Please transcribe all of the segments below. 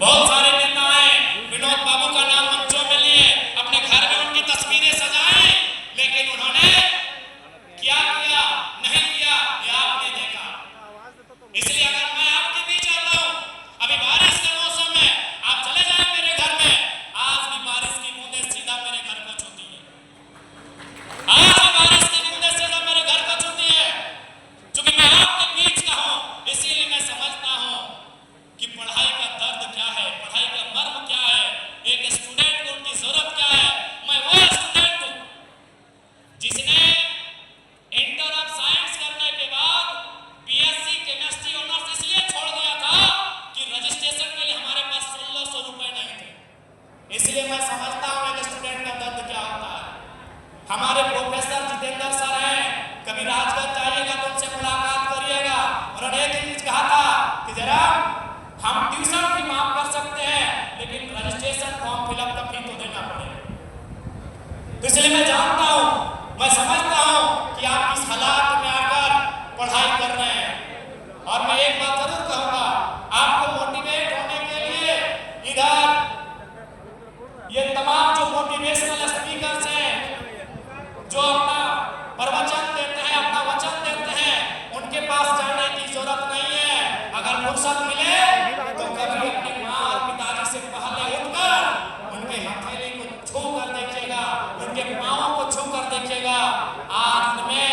बहुत सारे नेता हैं, विनोद बाबू का नाम मंचों में लिए, अपने घर में उनकी तस्वीरें सजाएं, लेकिन उन्होंने क्या किया, नहीं किया, ये आपने देखा। इसलिए अगर मैं आपके बीच आता हूं, अभी बारिश का मौसम है, आप चले जाएं मेरे घर में, आज भी बारिश की बूंदें सीधा मेरे घर को छूती है, आज भी बारिश की बूंदें सीधा मेरे घर को छूती है। क्योंकि मैं आपके बीच का हूं, इसीलिए मैं समझता हूं कि पढ़ाई का दर्द क्या है, पढ़ाई का मर्म क्या है, एक स्टूडेंट को उनकी जरूरत क्या है। मैं वो स्टूडेंट हूं जिसने इंटर ऑफ साइंस करने के बाद बीएससी केमिस्ट्री ऑनर्स इसलिए छोड़ दिया था कि रजिस्ट्रेशन के लिए हमारे पास 1600 रुपए नहीं थे। इसलिए मैं समझता हूं एक स्टूडेंट का दर्द क्या होता है। हमारे प्रोफेसर जितेंद्र सर हैं, कभी राजगंज जाइएगा तो उनसे मुलाकात करिएगा। उन्होंने एक चीज कहा था कि जरा हम ट्यूशन भी माफ कर सकते हैं, लेकिन रजिस्ट्रेशन फॉर्म फिलअप का फी तो देना पड़ेगा। तो इसलिए मैं जानता हूं, मैं समझता हूं कि आप इस हालात में आकर पढ़ाई कर रहे हैं। और मैं एक बात जरूर कहूंगा, आपको मोटिवेट होने के लिए इधर ये तमाम जो मोटिवेशनल स्पीकर्स हैं, जो अपना प्रवचन देते हैं, अपना वचन देते हैं, उनके पास जाने की जरूरत नहीं है। अगर फुर्सत मिले तो कभी अपनी माँ और पिताजी से पहले उठकर उनके हथेली को छू कर देखिएगा, उनके पाँव को छू कर देखिएगा, आज उनमें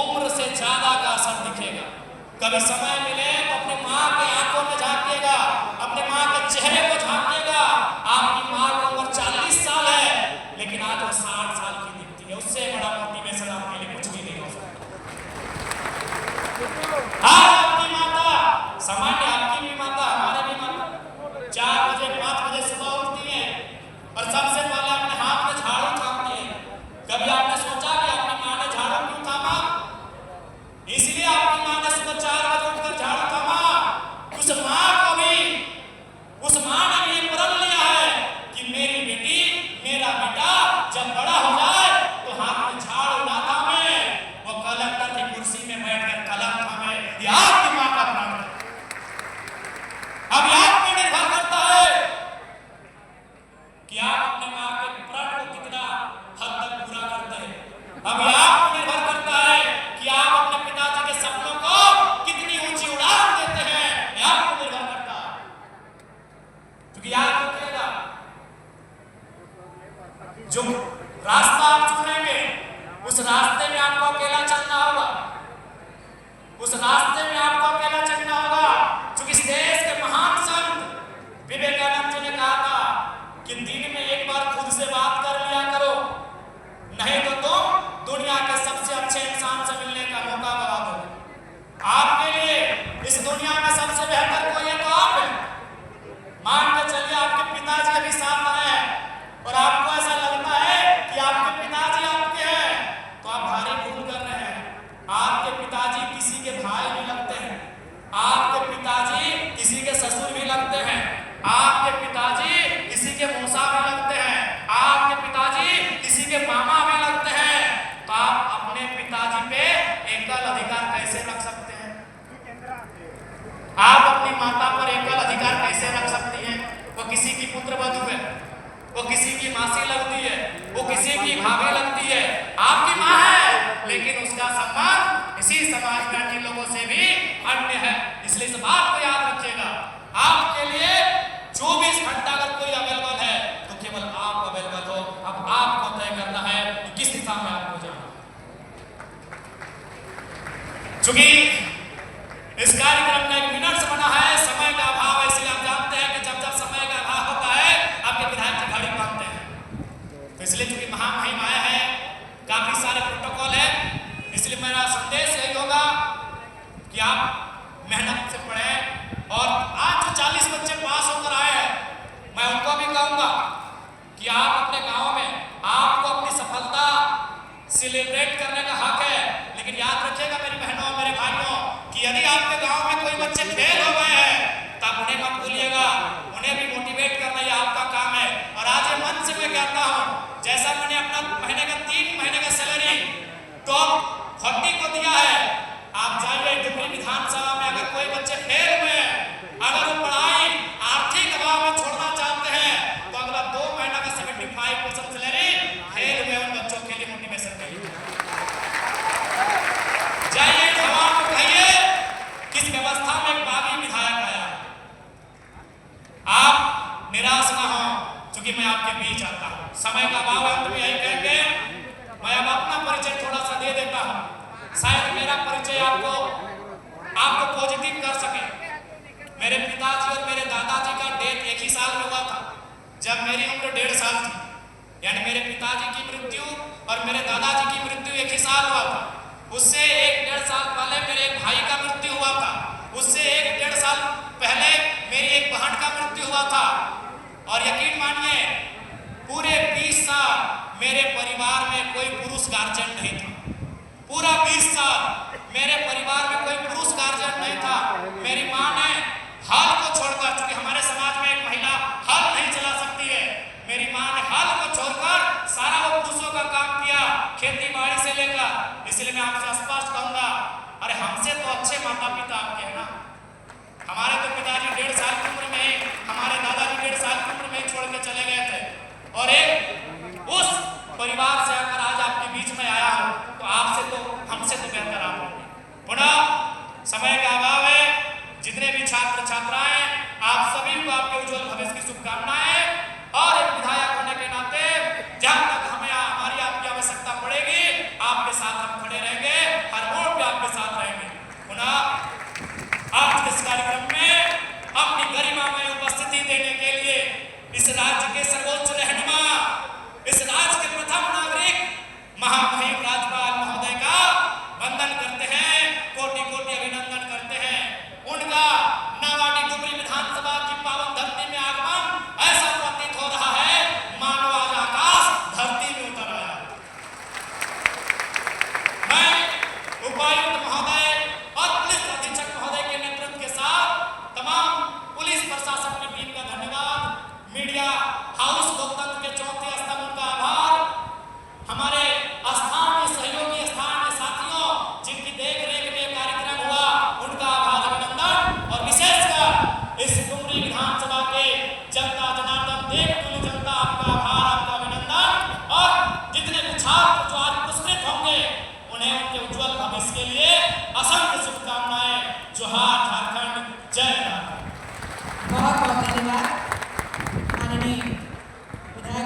उम्र से ज्यादा का असर दिखेगा। कभी समय मिले तो अपनी माँ के आंखों में झांकिएगा, अपने माँ के चेहरे को झांकिएगा। आपकी माँ की उम्र 40 साल है, लेकिन आज वो 60 साल की दिखती है। उससे बड़ा मोटिवेशन आपके लिए कुछ भी नहीं हो सकता। आज आपकी माता, सामान्य आपकी भी माता, हमारे भी माता 4 बजे 5 बजे सुबह उठती है और सबसे पहले अपने हाथ में झाड़ू थामती है। कभी आपने सोचा कि आपकी माँ ने झाड़ू क्यों थामा? इसलिए आपकी माँ ने सुबह 4 बजे उठकर झाड़ू थामा। उस माँ ने भी ये प्रण लिया है कि मेरी बेटी, मेरा बेटा जब बड़ा हो जाए तो हाथ में झाड़ू ना थामे, वो कलेक्टर की कुर्सी में बैठकर कलम थामे। ये आपकी माँ का प्रण है। अब आप पर निर्भर करता है कि आप अपने माँ के प्रण को कितना हद तक पूरा करते हैं। अब आप पर निर्भर करता है कि आप अपने पिताजी के सपनों को कितनी ऊंची उड़ान देते हैं। ये आप पर निर्भर करता है। क्योंकि याद रखिएगा, जो रास्ता आप चुनेंगे उस रास्ते में आपको अकेला चलना होगा, उस रास्ते में आपको अकेला चलना होगा। क्योंकि इस देश के महान संत विवेकानंद जी ने कहा था कि दिन में एक बार खुद से बात कर लिया करो, नहीं तो तुम दुनिया के सबसे अच्छे इंसान से मिलने का मौका गवा दो। आपके लिए इस दुनिया में सबसे बेहतर कोई है तो आप हैं। मान के चलिए आपके पिताजी अभी साथ आए हैं और आपको ऐसा लगता है कि आपके पिताजी आपके हैं, तो आप भारी भूल कर रहे हैं। आपके पिताजी किसी के भाई भी लगते हैं, आपके पिताजी किसी के ससुर भी लगते हैं, आपके पिताजी किसी के मौसा भी लगते हैं, आपके पिताजी किसी के मामा भी लगते हैं। तो आप अपने पिताजी पे एकल अधिकार कैसे रख सकते हैं? आप अपनी माता पर एकल अधिकार कैसे रख सकती हैं? वो किसी की पुत्रवधू है, वो किसी की मासी लगती है, वो किसी की भाभी लगती है, आपकी माँ है, लेकिन उसका सम्मान इसी समाज के अन्य लोगों से भी अन्य है। इसलिए इस बात को याद रखिएगा, आपके लिए 24 घंटा अगर कोई अवेलेबल है तो केवल आप अवेलेबल हो। अब आपको तय करना है कि किस दिशा में आपको जाना। चूंकि इस कार्यक्रम में 1 मिनट बना है, समय का अभाव है, इसलिए आप जानते हैं कि जब जब समय का अभाव होता है आपके विधायक की घड़ी बांधते हैं। तो इसलिए चूंकि महामहिम आए हैं, काफी सारे प्रोटोकॉल है, इसलिए मेरा संदेश यही होगा कि आप मेहनत से पढ़ें। और आज जो 40 बच्चे पास होकर आए हैं, मैं उनको भी कहूंगा कि आप अपने गांव में, आपको अपनी सफलता सेलिब्रेट करने का हक है। लेकिन याद रखिएगा मेरी बहनों और मेरे भाइयों कि यदि आपके गांव में कोई बच्चे फेल हो गए हैं तब उन्हें मत भूलिएगा, उन्हें भी मोटिवेट करना ये आपका काम है। और आज ये मन से मैं कहता हूं, जैसा मैंने अपना महीने का 3 महीने का सैलरी टॉप 40 को दिया है, आप जाइए डुमरी विधानसभा में, अगर कोई बच्चे फेल हुए हैं, अगर वो पढ़ाई निराश ना हो, क्योंकि मैं आपके बीच आता हूँ। समय का अभाव है, अंत में यही कह के मैं अब अपना परिचय थोड़ा सा दे देता हूँ। शायद मेरा परिचय आपको पॉजिटिव कर सके। मेरे पिताजी और मेरे दादाजी का डेथ एक ही साल में हुआ था, जब मेरी उम्र 1.5 साल थी। यानी मेरे पिताजी की मृत्यु और मेरे दादाजी की मृत्यु एक ही साल हुआ था। उससे 1-1.5 साल पहले मेरे एक भाई का मृत्यु हुआ था। उससे 1-1.5 साल पहले मेरी एक बहन का मृत्यु हुआ था। और यकीन मानिए, पूरे 20 साल मेरे परिवार में कोई पुरुष गार्जियन नहीं था। पूरा 20 साल मेरे परिवार में कोई पुरुष गार्जियन नहीं था। मेरी माँ ने हाल को छोड़कर, क्योंकि हमारे समाज में एक महिला हाल नहीं चला सकती है, मेरी माँ ने हाल को छोड़कर सारा वो पुरुषों का काम किया, खेती बाड़ी से लेकर। इसलिए मैं आपसे स्पष्ट कहूंगा, अरे हमसे तो अच्छे माता पिता आपके हैं ना। हमारे तो पिताजी 1.5 साल की उम्र में ही, हमारे दादाजी 1.5 साल की उम्र में ही छोड़ के चले गए थे। और एक उस परिवार से अगर आज आपके बीच में आया हूं, तो हमसे तो बेहतर आप होंगे। पुनः समय का अभाव है, जितने भी छात्र छात्राएं, आप सभी को आपके उज्जवल भविष्य की शुभकामनाएं। और एक विधायक होने के नाते जहां तक हमारी आपकी आवश्यकता पड़ेगी, आपके साथ हम खड़े रहेंगे, हर मोड़ पे आपके साथ रहेंगे। पुनः आज के इस कार्यक्रम में अपनी गरिमामय उपस्थिति देने के लिए इस राज्य के सर्वोच्च रहनुमा, इस राज्य के प्रथम नागरिक महामहिम राज्यपाल महोदय का वंदन करते हैं, कोटि कोटि अभिनंदन करते हैं। उनका नावाडी डुमरी विधानसभा की पावन धरती में आगमन ऐसा प्रतीत हो रहा है मानो आज आकाश धरती में उतर आया। मैं उपायुक्त महोदय और पुलिस अधीक्षक महोदय के नेतृत्व के साथ तमाम पुलिस प्रशासन की टीम का धन्यवाद, मीडिया हाउस लोकतंत्र के चौथे स्तंभ का आभार, हमारे स्थानीय सहयोगी स्थानीय साथियों जिनकी देखरेख में कार्यक्रम हुआ उनका आभार अभिनंदन, और विशेषकर इस डुमरी विधानसभा के जनता जनार्दन देव तुल्य जनता, आपका आभार, आपका अभिनंदन। और जितने भी छात्र जो आज पुरस्कृत होंगे, उन्हें उनके उज्जवल भविष्य के लिए असंख्य शुभकामनाएं। जोहार झारखंड, जय झारखंड। बहुत बहुत धन्यवाद माननीय